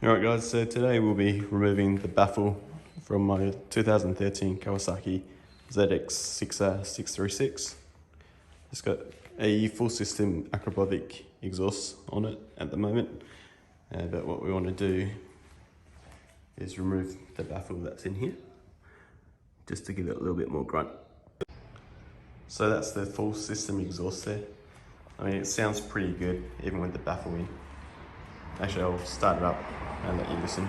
Alright guys, so today we'll be removing the baffle from my 2013 Kawasaki ZX6R 636. It's got a full system Akrapovic exhaust on it at the moment, but what we want to do is remove the baffle that's in here, just to give it a little bit more grunt. So that's the full system exhaust there. I mean, it sounds pretty good even with the baffle in. Actually, I'll start it up and let you listen.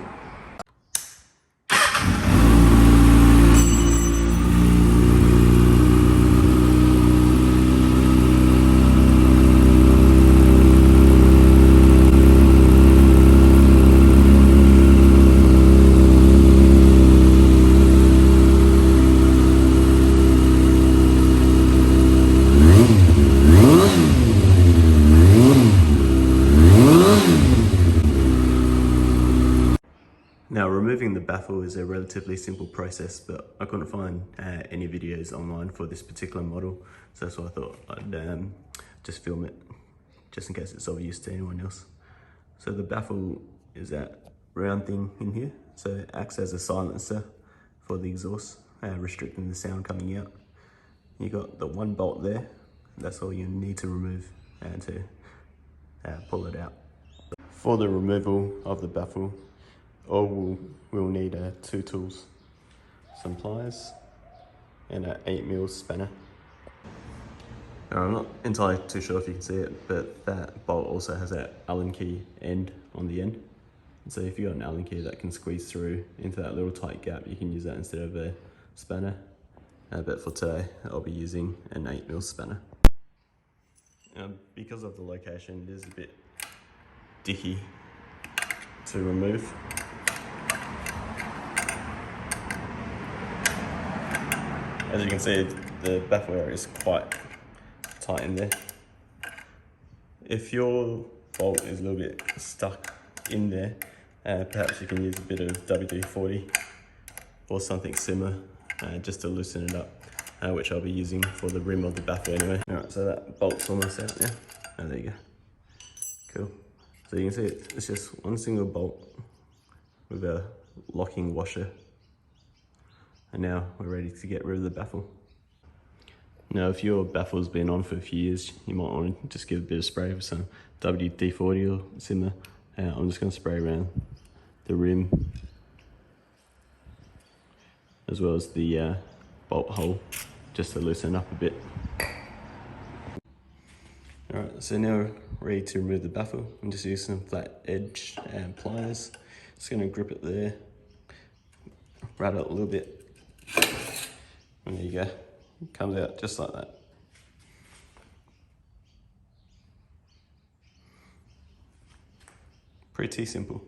Now, removing the baffle is a relatively simple process, but I couldn't find any videos online for this particular model, so that's why I thought I'd just film it, just in case it's of use to anyone else. So the baffle is that round thing in here, so it acts as a silencer for the exhaust, restricting the sound coming out. You got the one bolt there, that's all you need to remove and to pull it out. For the removal of the baffle, we'll need two tools, some pliers and an 8mm spanner. Now, I'm not entirely too sure if you can see it, but that bolt also has that Allen key end on the end. And so if you've got an Allen key that can squeeze through into that little tight gap, you can use that instead of a spanner. But for today, I'll be using an 8mm spanner. Because of the location, it is a bit dicky to remove. As you can see, the baffle area is quite tight in there. If your bolt is a little bit stuck in there, perhaps you can use a bit of WD-40 or something similar just to loosen it up, which I'll be using for the rim of the baffle anyway. Alright, so that bolt's almost out now. Oh, there you go. Cool. So you can see it's just one single bolt with a locking washer. And now we're ready to get rid of the baffle. Now, if your baffle's been on for a few years, you might want to just give a bit of spray with some WD-40 or similar. I'm just going to spray around the rim as well as the bolt hole, just to loosen up a bit. Alright, so now we're ready to remove the baffle. I'm just using some flat edge and pliers. Just going to grip it there, rattle it a little bit. And there you go, it comes out just like that. Pretty simple.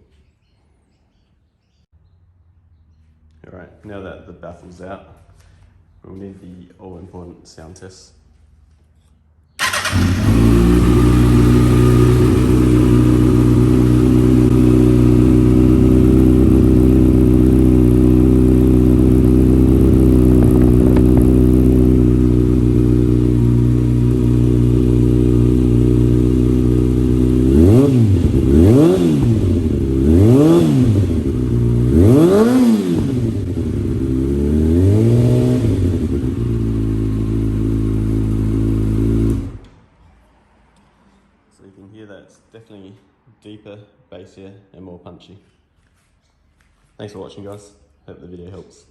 Alright, now that the baffle's out, we'll need the all-important sound test. So you can hear that it's definitely deeper, bassier and more punchy. Thanks for watching guys, hope the video helps.